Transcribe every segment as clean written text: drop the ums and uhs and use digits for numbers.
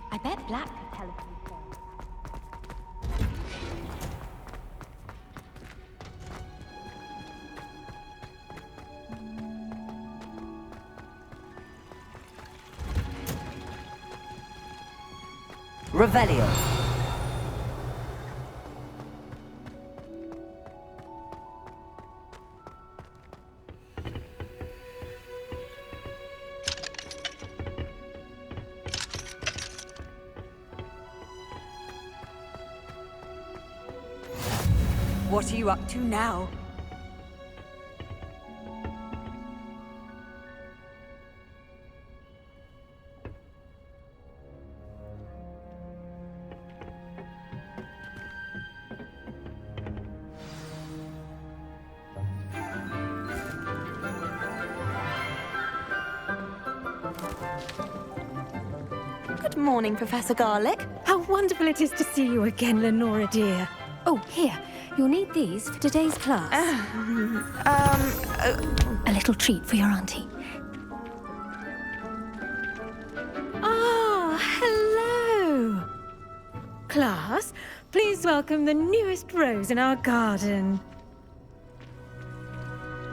I bet Black could tell us these things. Revelio. What are you up to now? Good morning, Professor Garlick. How wonderful it is to see you again, Lenora dear. Oh, here. You'll need these for today's class. A little treat for your auntie. Ah, hello. Class, please welcome the newest rose in our garden.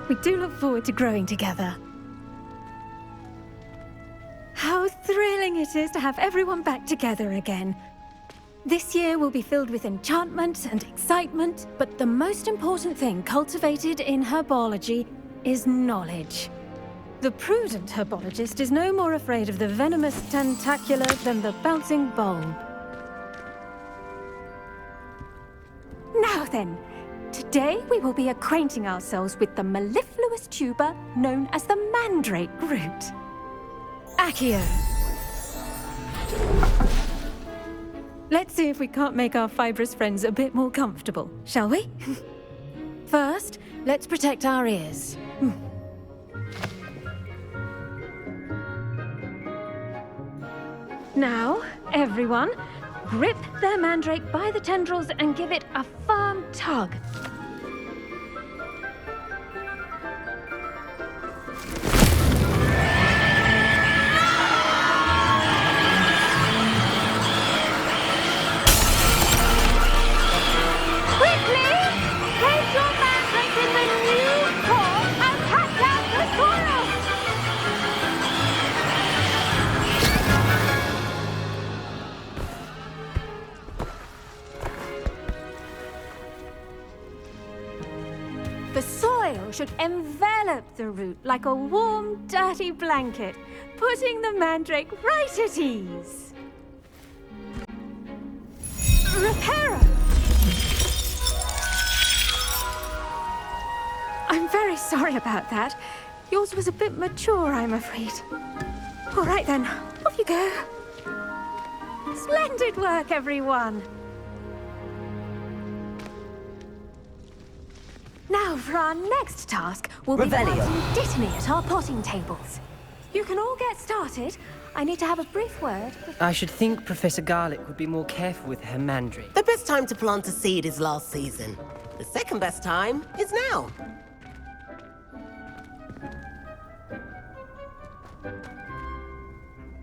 We do look forward to growing together. How thrilling it is to have everyone back together again. This year will be filled with enchantment and excitement, but the most important thing cultivated in herbology is knowledge. The prudent herbologist is no more afraid of the venomous tentacular than the bouncing bulb. Now then, today we will be acquainting ourselves with the mellifluous tuber known as the mandrake root. Accio. Let's see if we can't make our fibrous friends a bit more comfortable, shall we? First, let's protect our ears. Now, everyone, grip their mandrake by the tendrils and give it a firm tug. The soil should envelop the root like a warm, dirty blanket, putting the mandrake right at ease. Reparo! I'm very sorry about that. Yours was a bit mature, I'm afraid. All right then, off you go. Splendid work, everyone. Now, for our next task, we'll be planting dittany at our potting tables. You can all get started. I need to have a brief word. I should think Professor Garlick would be more careful with her mandrake. The best time to plant a seed is last season. The second best time is now.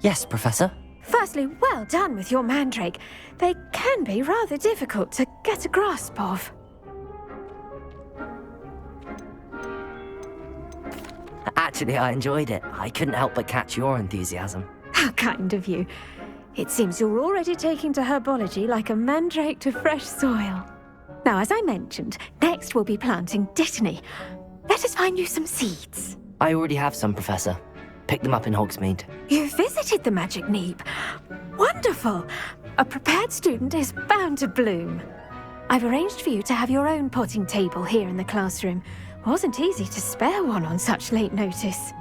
Yes, Professor. Firstly, well done with your mandrake. They can be rather difficult to get a grasp of. Actually, I enjoyed it. I couldn't help but catch your enthusiasm. How kind of you. It seems you're already taking to herbology like a mandrake to fresh soil. Now, as I mentioned, next we'll be planting dittany. Let us find you some seeds. I already have some, Professor. Picked them up in Hogsmeade. You visited the Magic Neep. Wonderful! A prepared student is bound to bloom. I've arranged for you to have your own potting table here in the classroom. Wasn't easy to spare one on such late notice.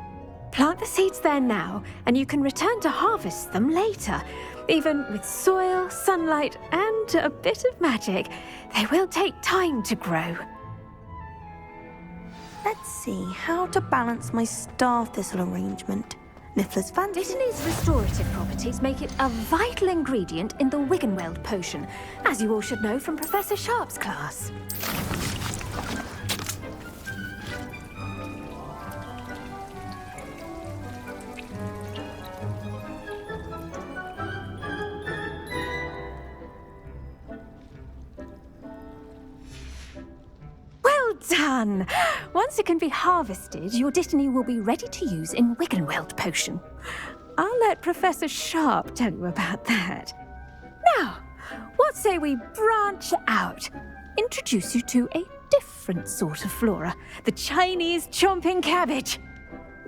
Plant the seeds there now, and you can return to harvest them later. Even with soil, sunlight, and a bit of magic, they will take time to grow. Let's see how to balance my star thistle arrangement. Niffler's fancy. Dittany's restorative properties make it a vital ingredient in the Wiggenweld potion, as you all should know from Professor Sharp's class. Well done! Once it can be harvested, your Dittany will be ready to use in Wiggenweld potion. I'll let Professor Sharp tell you about that. Now, what say we branch out? Introduce you to a different sort of flora, the Chinese chomping cabbage.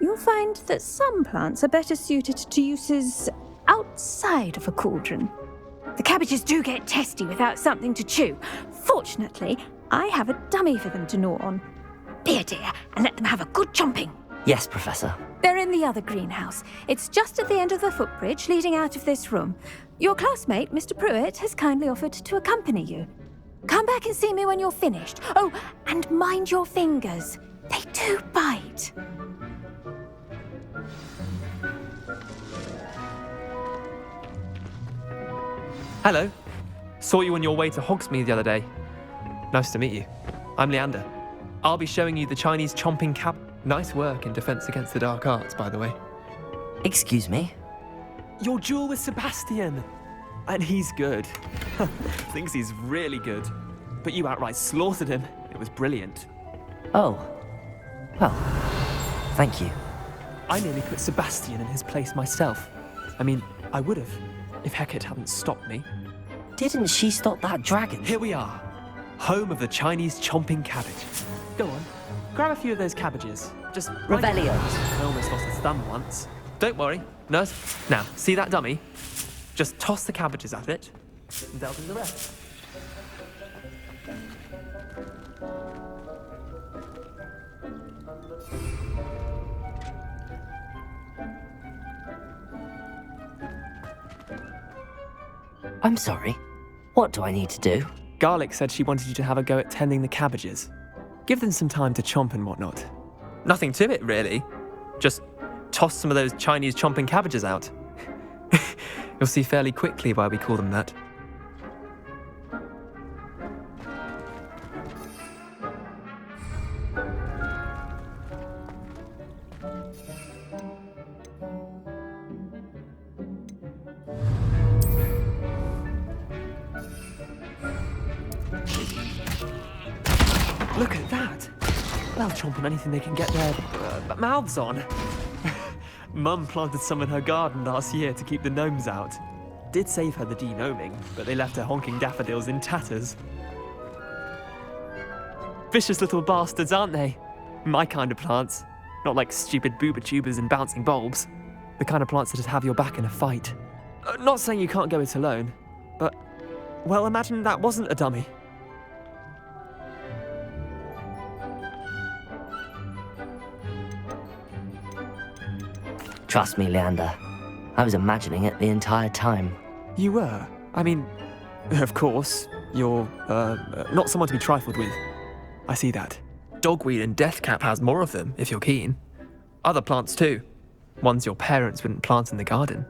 You'll find that some plants are better suited to uses outside of a cauldron. The cabbages do get testy without something to chew. Fortunately, I have a dummy for them to gnaw on. Be a dear and let them have a good chomping. Yes, Professor. They're in the other greenhouse. It's just at the end of the footbridge leading out of this room. Your classmate, Mr. Pruitt, has kindly offered to accompany you. Come back and see me when you're finished. Oh, and mind your fingers. They do bite. Hello. Saw you on your way to Hogsmeade the other day. Nice to meet you. I'm Leander. I'll be showing you the Chinese chomping cab. Nice work in Defense Against the Dark Arts, by the way. Excuse me? Your duel with Sebastian. And he's good. Thinks he's really good. But you outright slaughtered him. It was brilliant. Oh. Well, thank you. I nearly put Sebastian in his place myself. I mean, I would have, if Hecate hadn't stopped me. Didn't she stop that dragon? Here we are. Home of the Chinese chomping cabbage. Go on, grab a few of those cabbages. Just Revelio. I almost lost a thumb once. Don't worry, nurse. Now, see that dummy? Just toss the cabbages at it, and they'll do the rest. I'm sorry. What do I need to do? Garlic said she wanted you to have a go at tending the cabbages. Give them some time to chomp and whatnot. Nothing to it, really. Just toss some of those Chinese chomping cabbages out. You'll see fairly quickly why we call them that. Look at that! They'll chomp on anything they can get their mouths on. Mum planted some in her garden last year to keep the gnomes out. Did save her the de-gnoming, but they left her honking daffodils in tatters. Vicious little bastards, aren't they? My kind of plants. Not like stupid booba tubers and bouncing bulbs. The kind of plants that just have your back in a fight. Not saying you can't go it alone, but, well, imagine that wasn't a dummy. Trust me, Leander. I was imagining it the entire time. You were? I mean, of course, you're, not someone to be trifled with. I see that. Dogweed and deathcap has more of them, if you're keen. Other plants too. Ones your parents wouldn't plant in the garden.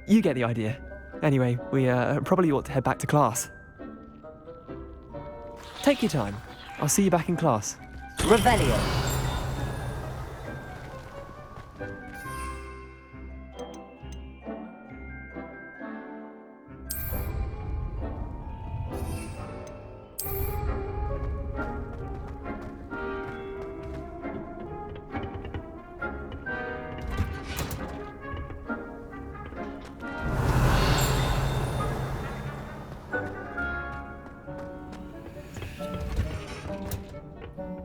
You get the idea. Anyway, we, probably ought to head back to class. Take your time. I'll see you back in class. Revelio.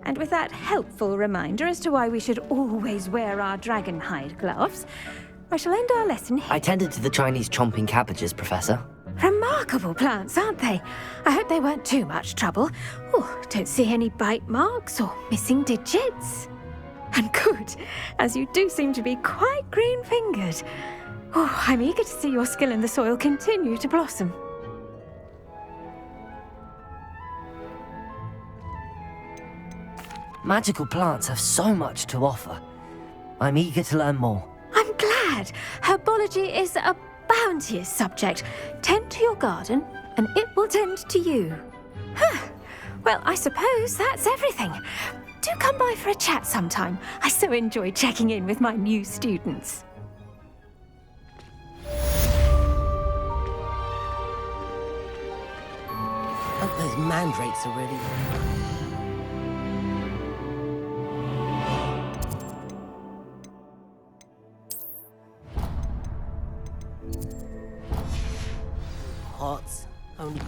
And And with that helpful reminder as to why we should always wear our dragon hide gloves, I shall end our lesson here. I tended to the Chinese chomping cabbages, Professor. Remarkable plants, aren't they? I hope they weren't too much trouble. Oh, don't see any bite marks or missing digits. And good, as you do seem to be quite green-fingered. Oh, I'm eager to see your skill in the soil continue to blossom. Magical plants have so much to offer. I'm eager to learn more. I'm glad. Herbology is a bounteous subject. Tend to your garden, and it will tend to you. Huh. Well, I suppose that's everything. Do come by for a chat sometime. I so enjoy checking in with my new students. Hope those mandrakes are ready. Pots. Only.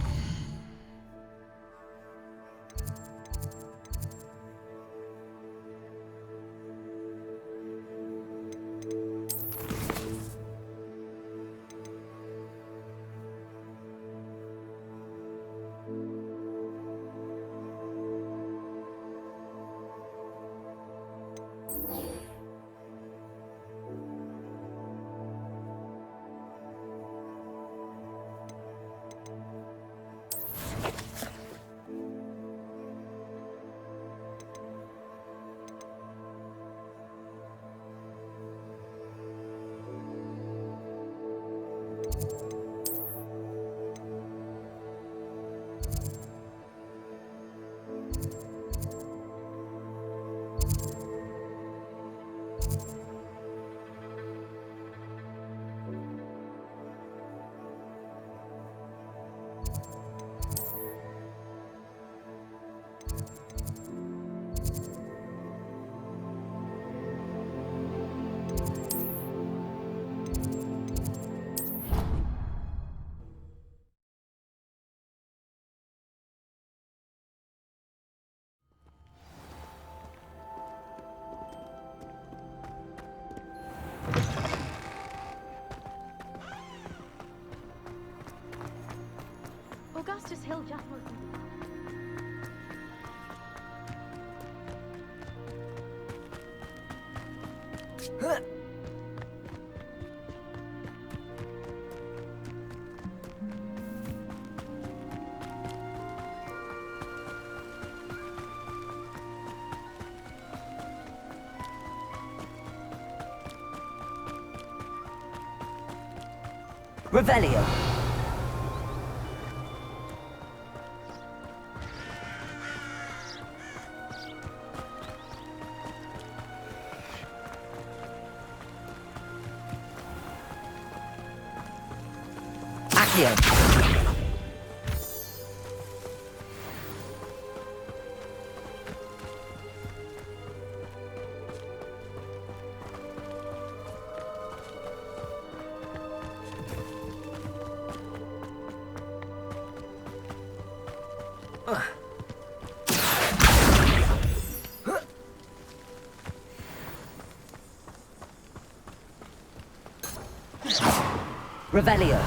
Augustus Hill just wants Revelio. Accio. Revelio.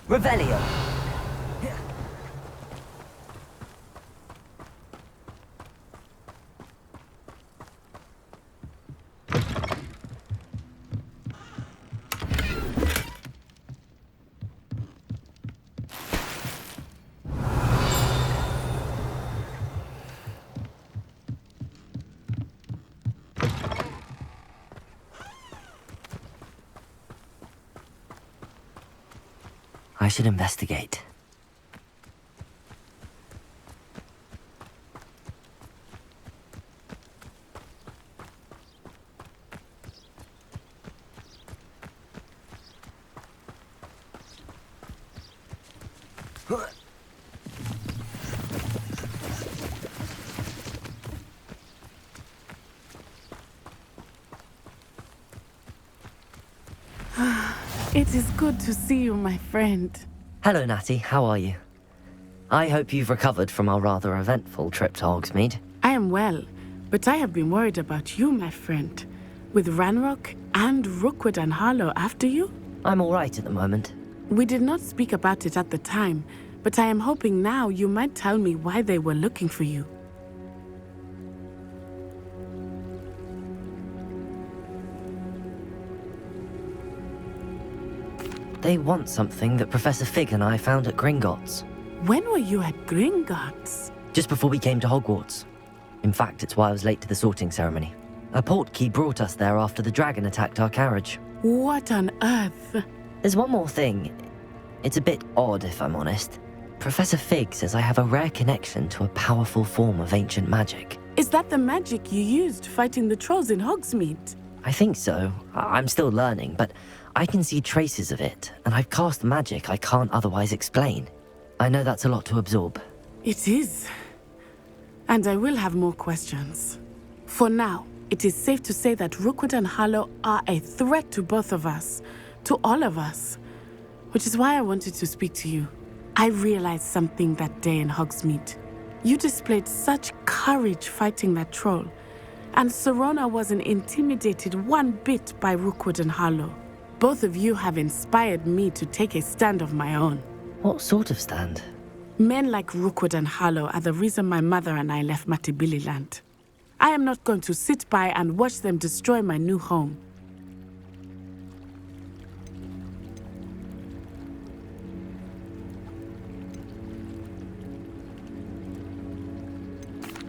Revelio. I should investigate. It is good to see you, my friend. Hello, Natty. How are you? I hope you've recovered from our rather eventful trip to Hogsmeade. I am well, but I have been worried about you, my friend. With Ranrock and Rookwood and Harlow after you? I'm all right at the moment. We did not speak about it at the time, but I am hoping now you might tell me why they were looking for you. They want something that Professor Fig and I found at Gringotts. When were you at Gringotts? Just before we came to Hogwarts. In fact, it's why I was late to the sorting ceremony. A portkey brought us there after the dragon attacked our carriage. What on earth? There's one more thing. It's a bit odd, if I'm honest. Professor Fig says I have a rare connection to a powerful form of ancient magic. Is that the magic you used fighting the trolls in Hogsmeade? I think so. I'm still learning, but I can see traces of it, and I've cast magic I can't otherwise explain. I know that's a lot to absorb. It is. And I will have more questions. For now, it is safe to say that Rookwood and Harlow are a threat to both of us, to all of us. Which is why I wanted to speak to you. I realized something that day in Hogsmeade. You displayed such courage fighting that troll, and Serona wasn't intimidated one bit by Rookwood and Harlow. Both of you have inspired me to take a stand of my own. What sort of stand? Men like Rookwood and Harlow are the reason my mother and I left Matabeleland. I am not going to sit by and watch them destroy my new home.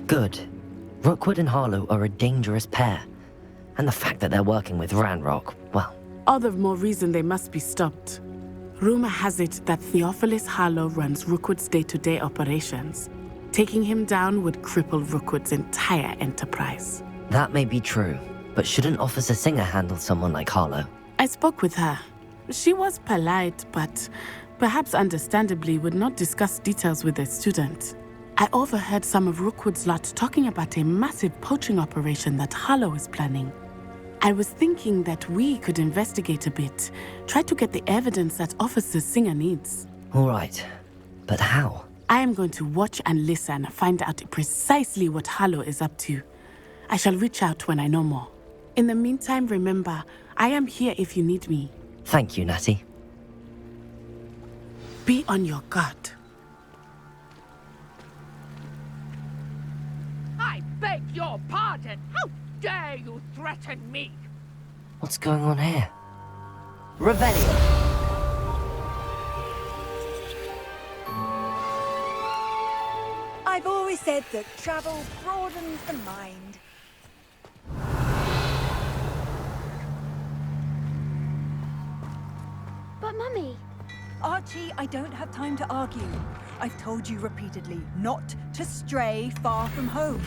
Good. Rookwood and Harlow are a dangerous pair. And the fact that they're working with Ranrock, well... All the more reason they must be stopped. Rumor has it that Theophilus Harlow runs Rookwood's day-to-day operations. Taking him down would cripple Rookwood's entire enterprise. That may be true, but shouldn't Officer Singer handle someone like Harlow? I spoke with her. She was polite, but perhaps understandably would not discuss details with a student. I overheard some of Rookwood's lot talking about a massive poaching operation that Harlow is planning. I was thinking that we could investigate a bit, try to get the evidence that Officer Singer needs. All right, but how? I am going to watch and listen, find out precisely what Harlow is up to. I shall reach out when I know more. In the meantime, remember, I am here if you need me. Thank you, Natty. Be on your guard. I beg your pardon! How dare you threaten me? What's going on here? Revelio! I've always said that travel broadens the mind. But Mummy... Archie, I don't have time to argue. I've told you repeatedly not to stray far from home,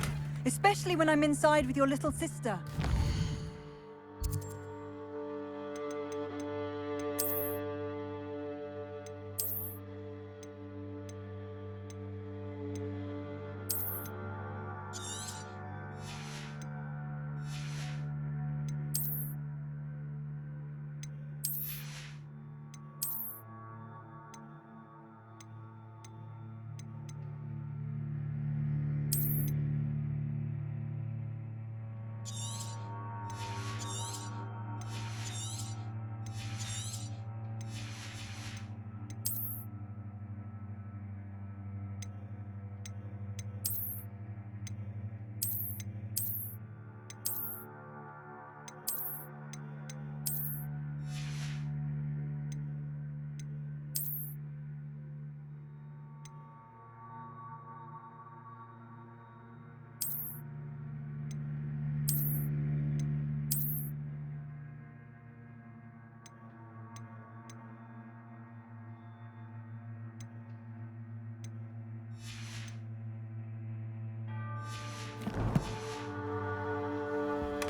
especially when I'm inside with your little sister.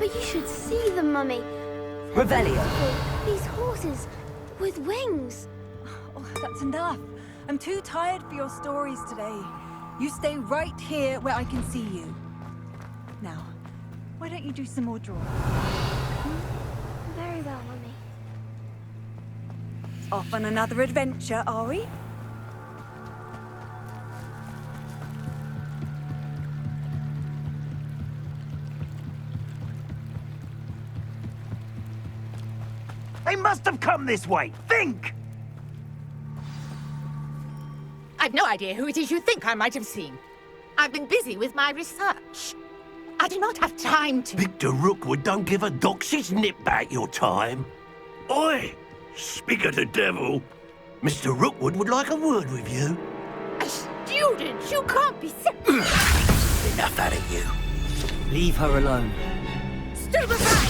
But you should see them, Mummy. Revelio. These horses with wings. Oh, that's enough. I'm too tired for your stories today. You stay right here where I can see you. Now, why don't you do some more drawing? Very well, Mummy. Off on another adventure, are we? They must have come this way. Think! I've no idea who it is you think I might have seen. I've been busy with my research. I do not have time to... Victor Rookwood don't give a doxy's nip back your time. Oi! Speak of the devil. Mr. Rookwood would like a word with you. A student? You can't be Enough out of you. Leave her alone. Still back!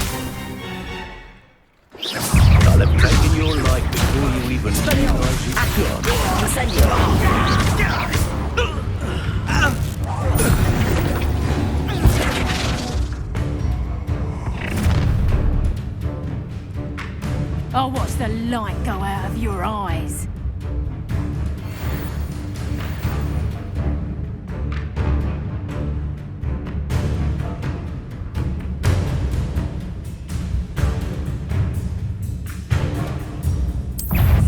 I'll have taken your life before you even realize you I'll watch the light go out of your eyes.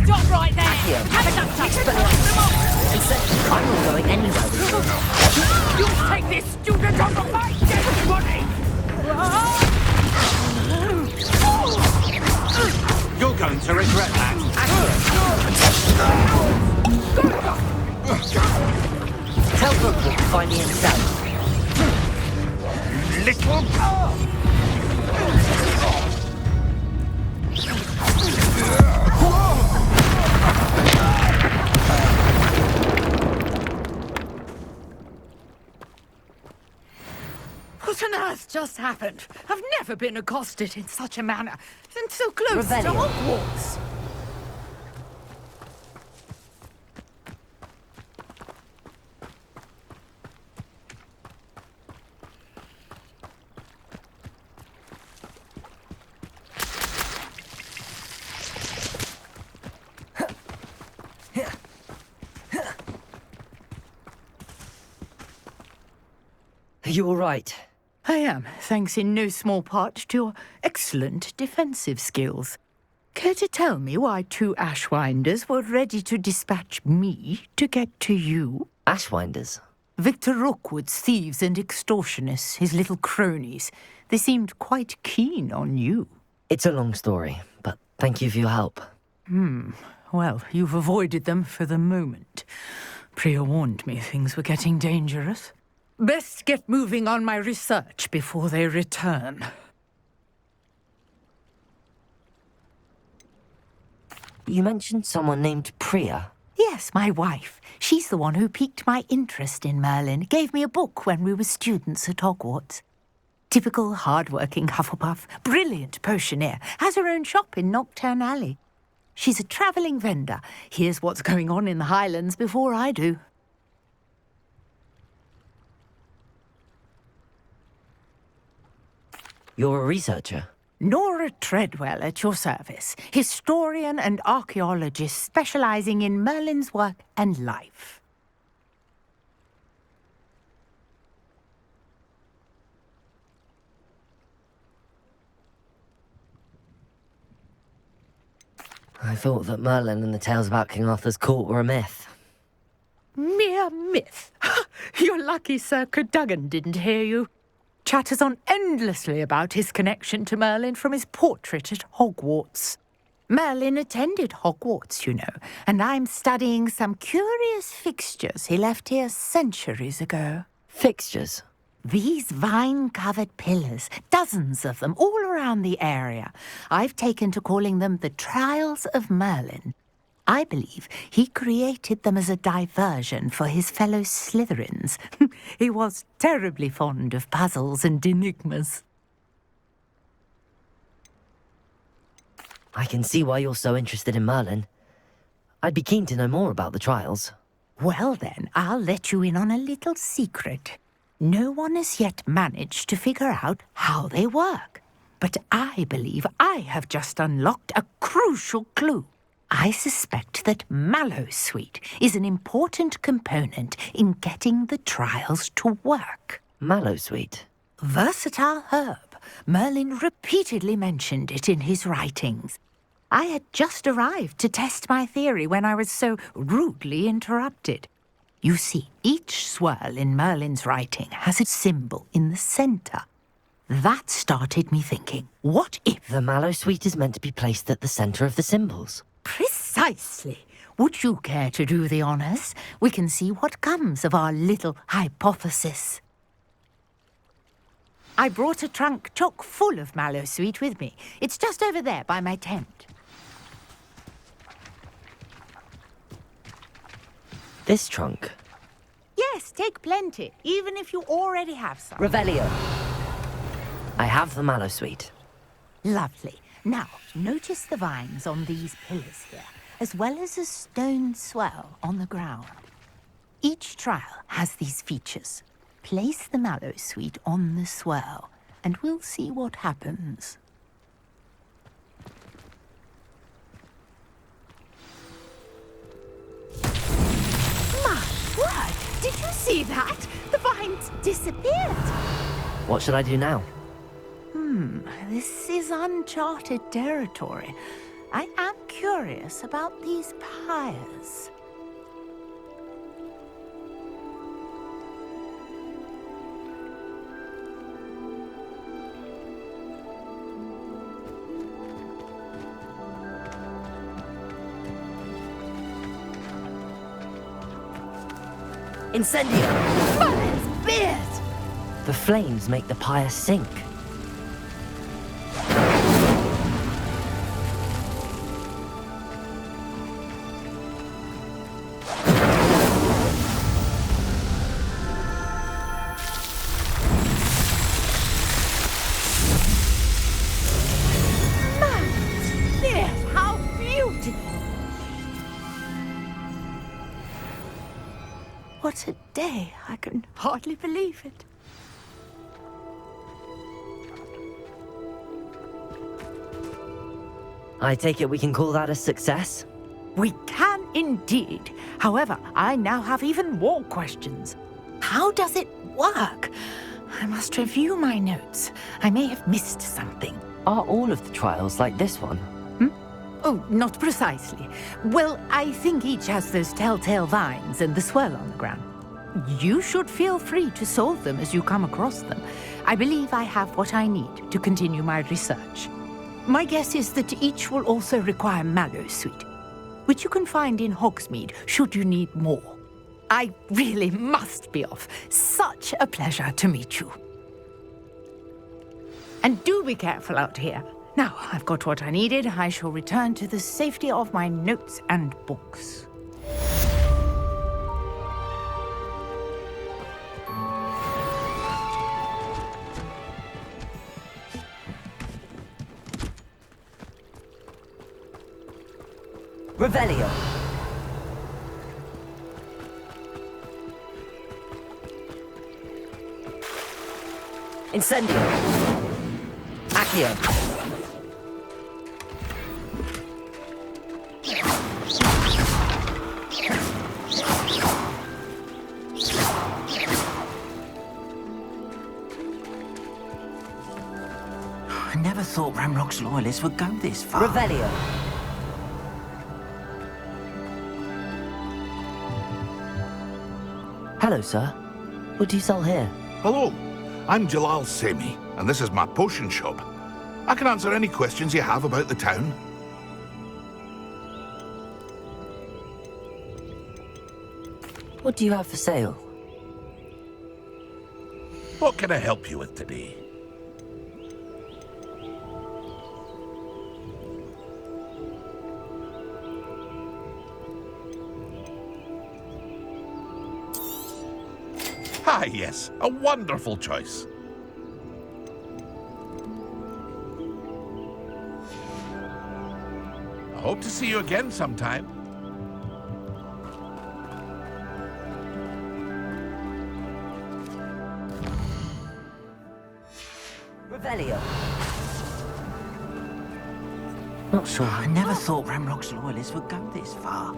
Stop right there! Have a duck touch! I'm not going anywhere with you. You take this student on my dead body! You're going to regret that. Tell Rookwood to find me himself. Little... What on earth just happened? I've never been accosted in such a manner. And so close to Revelio. Hogwarts. Are you all right? I am, thanks in no small part to your excellent defensive skills. Care to tell me why two Ashwinders were ready to dispatch me to get to you? Ashwinders? Victor Rookwood's thieves and extortionists, his little cronies. They seemed quite keen on you. It's a long story, but thank you for your help. Well, you've avoided them for the moment. Priya warned me things were getting dangerous. Best get moving on my research before they return. You mentioned someone named Priya. Yes, my wife. She's the one who piqued my interest in Merlin. Gave me a book when we were students at Hogwarts. Typical hard-working Hufflepuff, brilliant potioneer, has her own shop in Knockturn Alley. She's a travelling vendor. Hears what's going on in the Highlands before I do. You're a researcher? Nora Treadwell at your service, historian and archaeologist specialising in Merlin's work and life. I thought that Merlin and the tales about King Arthur's court were a myth. Mere myth. You're lucky Sir Cadogan didn't hear you. Chatters on endlessly about his connection to Merlin from his portrait at Hogwarts. Merlin attended Hogwarts, you know, and I'm studying some curious fixtures he left here centuries ago. Fixtures? These vine-covered pillars, dozens of them, all around the area. I've taken to calling them the Trials of Merlin. I believe he created them as a diversion for his fellow Slytherins. He was terribly fond of puzzles and enigmas. I can see why you're so interested in Merlin. I'd be keen to know more about the trials. Well then, I'll let you in on a little secret. No one has yet managed to figure out how they work. But I believe I have just unlocked a crucial clue. I suspect that mallowsweet is an important component in getting the trials to work. Mallowsweet? Versatile herb. Merlin repeatedly mentioned it in his writings. I had just arrived to test my theory when I was so rudely interrupted. You see, each swirl in Merlin's writing has a symbol in the center. That started me thinking, what if... The mallowsweet is meant to be placed at the center of the symbols. Precisely. Would you care to do the honors? We can see what comes of our little hypothesis. I brought a trunk chock full of mallowsweet with me. It's just over there by my tent. This trunk? Yes, take plenty, even if you already have some. Revelio. I have the mallowsweet. Lovely. Now, notice the vines on these pillars here, as well as a stone swell on the ground. Each trial has these features. Place the mallowsweet on the swell, and we'll see what happens. My word! Did you see that? The vines disappeared! What should I do now? This is uncharted territory. I am curious about these pyres. Incendio! Merlin's beard! The flames make the pyre sink. What a day. I can hardly believe it. I take it we can call that a success? We can indeed. However, I now have even more questions. How does it work? I must review my notes. I may have missed something. Are all of the trials like this one? Oh, not precisely. Well, I think each has those telltale vines and the swirl on the ground. You should feel free to solve them as you come across them. I believe I have what I need to continue my research. My guess is that each will also require mallowsweet, which you can find in Hogsmeade should you need more. I really must be off. Such a pleasure to meet you. And do be careful out here. Now, I've got what I needed. I shall return to the safety of my notes and books. Revelio. Incendio. Accio. I never thought Ramrock's loyalists would go this far. Revelio. Hello, sir. What do you sell here? Hello, I'm Jalal Semi, and this is my potion shop. I can answer any questions you have about the town. What do you have for sale? What can I help you with today? Ah, yes, a wonderful choice. I hope to see you again sometime. Revelio. Not sure. I never thought Ramrock's loyalists would go this far.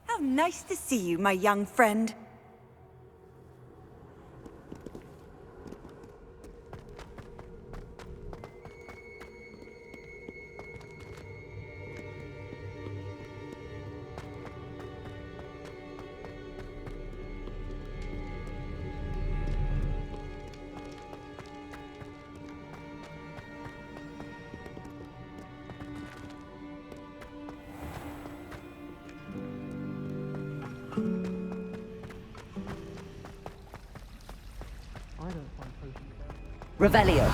How nice to see you, my young friend. Revelio.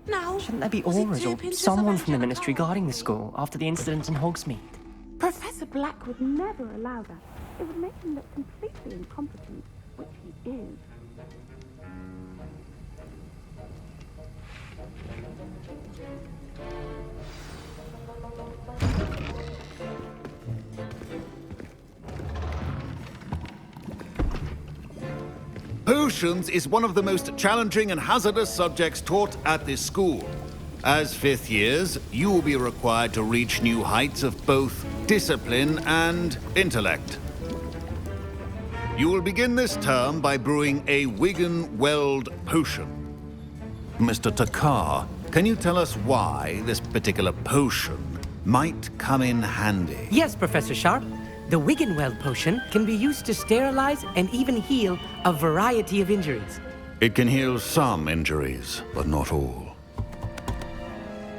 Now, Shouldn't there be was it auras two or pinches someone of from the angelic Ministry power? guarding the school after the incident in Hogsmeade? Professor Black would never allow that. It would make him look completely incompetent, which he is. Potions is one of the most challenging and hazardous subjects taught at this school. As fifth years, you will be required to reach new heights of both discipline and intellect. You will begin this term by brewing a Wigan-Weld potion. Mr. Takar, can you tell us why this particular potion might come in handy? Yes, Professor Sharp. The Wiggenweld potion can be used to sterilize and even heal a variety of injuries. It can heal some injuries, but not all.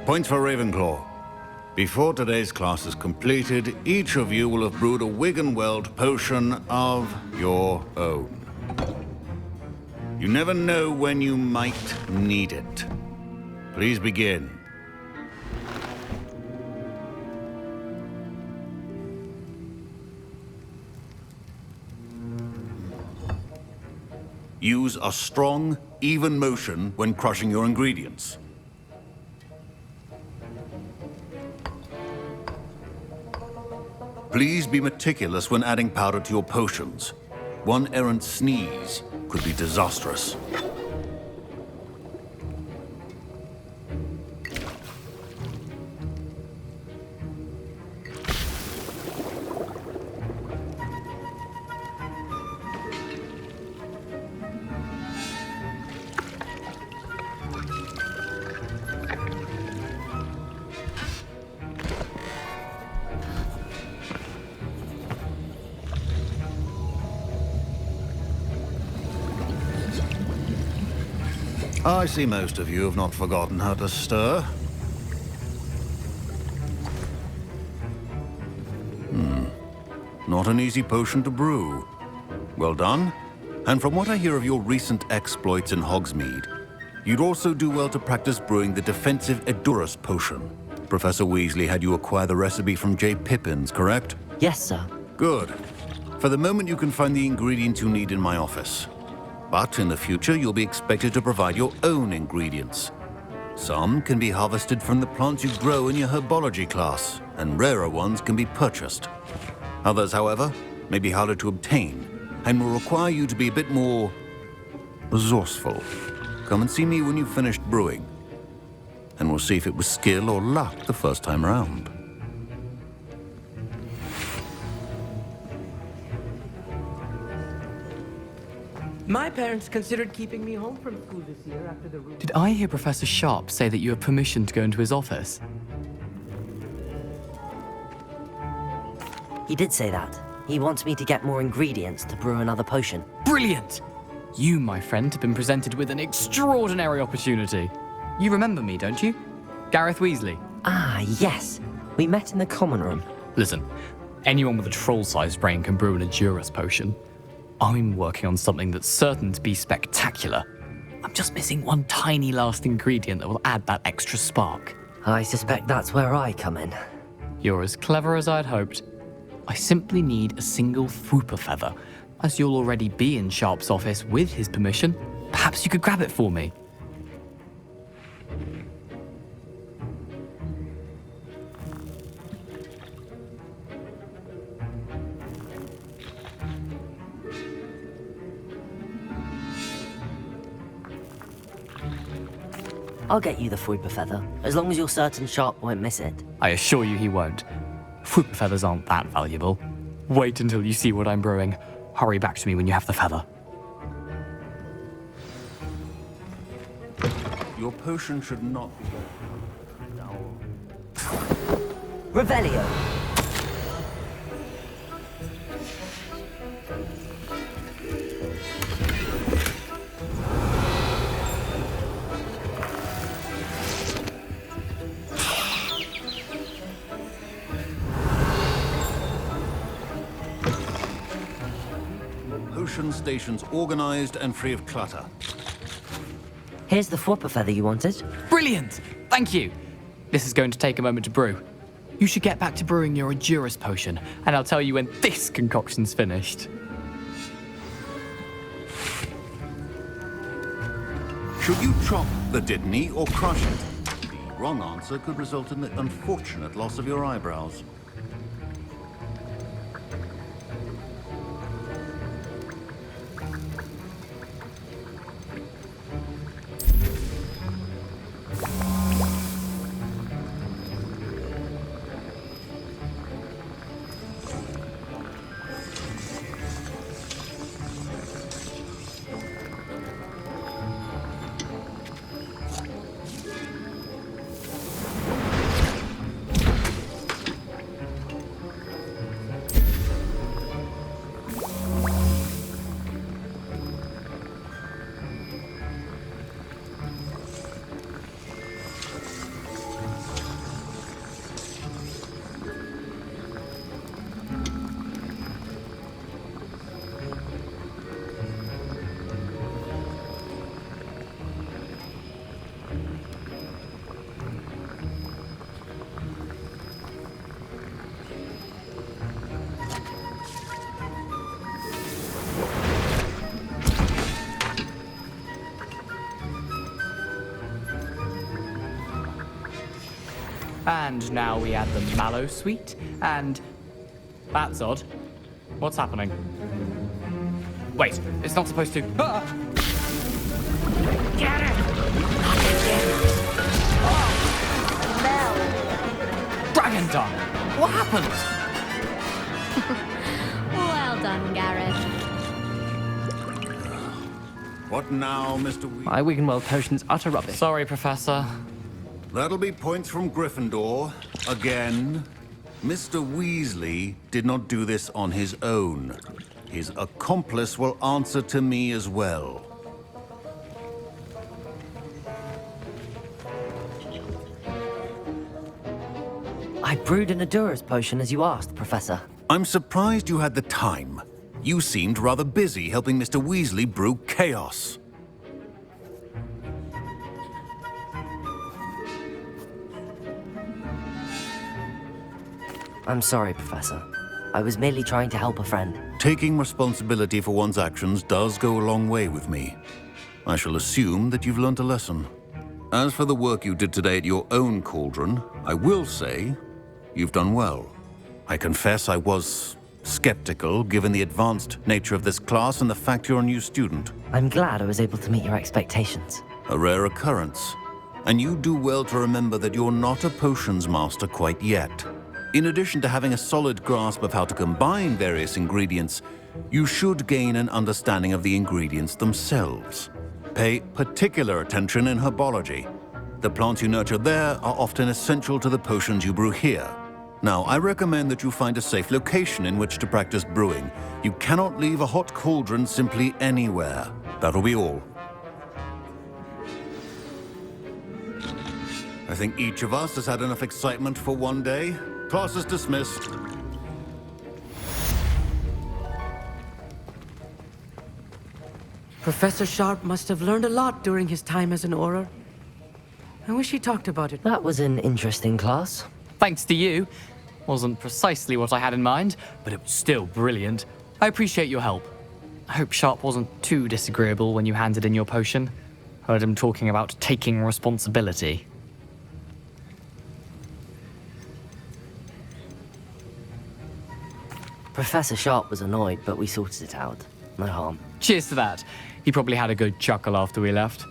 Points for Ravenclaw. Before today's class is completed, each of you will have brewed a Wiggenweld potion of your own. You never know when you might need it. Please begin. Use a strong, even motion when crushing your ingredients. Please be meticulous when adding powder to your potions. One errant sneeze could be disastrous. I see most of you have not forgotten how to stir. Not an easy potion to brew. Well done. And from what I hear of your recent exploits in Hogsmeade, you'd also do well to practice brewing the defensive Edurus potion. Professor Weasley had you acquire the recipe from J. Pippins, correct? Yes, sir. Good. For the moment, you can find the ingredients you need in my office. But in the future, you'll be expected to provide your own ingredients. Some can be harvested from the plants you grow in your Herbology class, and rarer ones can be purchased. Others, however, may be harder to obtain, and will require you to be a bit more resourceful. Come and see me when you've finished brewing, and we'll see if it was skill or luck the first time round. My parents considered keeping me home from school this year after the rule. Did I hear Professor Sharp say that you have permission to go into his office? He did say that. He wants me to get more ingredients to brew another potion. Brilliant! You, my friend, have been presented with an extraordinary opportunity. You remember me, don't you? Gareth Weasley. Ah, yes. We met in the common room. Listen, anyone with a troll-sized brain can brew an Edurus potion. I'm working on something that's certain to be spectacular. I'm just missing one tiny last ingredient that will add that extra spark. I suspect that's where I come in. You're as clever as I'd hoped. I simply need a single Fwooper feather. As you'll already be in Sharp's office with his permission, perhaps you could grab it for me. I'll get you the Fwooper feather, as long as you're certain Sharp won't miss it. I assure you he won't. Fwooper feathers aren't that valuable. Wait until you see what I'm brewing. Hurry back to me when you have the feather. Your potion should not be... Revelio! Potion stations organized and free of clutter. Here's the Fwooper feather you wanted. Brilliant! Thank you! This is going to take a moment to brew. You should get back to brewing your Edurus potion, and I'll tell you when this concoction's finished. Should you chop the Dittany or crush it? The wrong answer could result in the unfortunate loss of your eyebrows. And now we add the mallow sweet, and... That's odd. What's happening? Wait, it's not supposed to... Ah! Get it! Oh! Dragon tongue! What happened? Well done, Gareth. What now, Mr. My Wiggenweld potion's utter rubbish. Sorry, Professor. That'll be points from Gryffindor. Again. Mr. Weasley did not do this on his own. His accomplice will answer to me as well. I brewed an Edurus potion as you asked, Professor. I'm surprised you had the time. You seemed rather busy helping Mr. Weasley brew chaos. I'm sorry, Professor. I was merely trying to help a friend. Taking responsibility for one's actions does go a long way with me. I shall assume that you've learnt a lesson. As for the work you did today at your own cauldron, I will say you've done well. I confess I was skeptical, given the advanced nature of this class and the fact you're a new student. I'm glad I was able to meet your expectations. A rare occurrence. And you do well to remember that you're not a potions master quite yet. In addition to having a solid grasp of how to combine various ingredients, you should gain an understanding of the ingredients themselves. Pay particular attention in herbology. The plants you nurture there are often essential to the potions you brew here. Now, I recommend that you find a safe location in which to practice brewing. You cannot leave a hot cauldron simply anywhere. That'll be all. I think each of us has had enough excitement for one day. Class is dismissed. Professor Sharp must have learned a lot during his time as an Auror. I wish he talked about it. That was an interesting class. Thanks to you. Wasn't precisely what I had in mind, but it was still brilliant. I appreciate your help. I hope Sharp wasn't too disagreeable when you handed in your potion. Heard him talking about taking responsibility. Professor Sharp was annoyed, but we sorted it out. No harm. Cheers to that. He probably had a good chuckle after we left.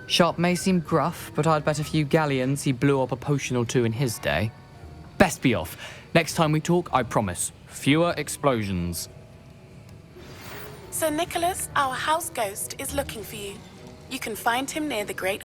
Sharp may seem gruff, but I'd bet a few galleons he blew up a potion or two in his day. Best be off. Next time we talk, I promise, fewer explosions. Sir Nicholas, our house ghost, is looking for you. You can find him near the Great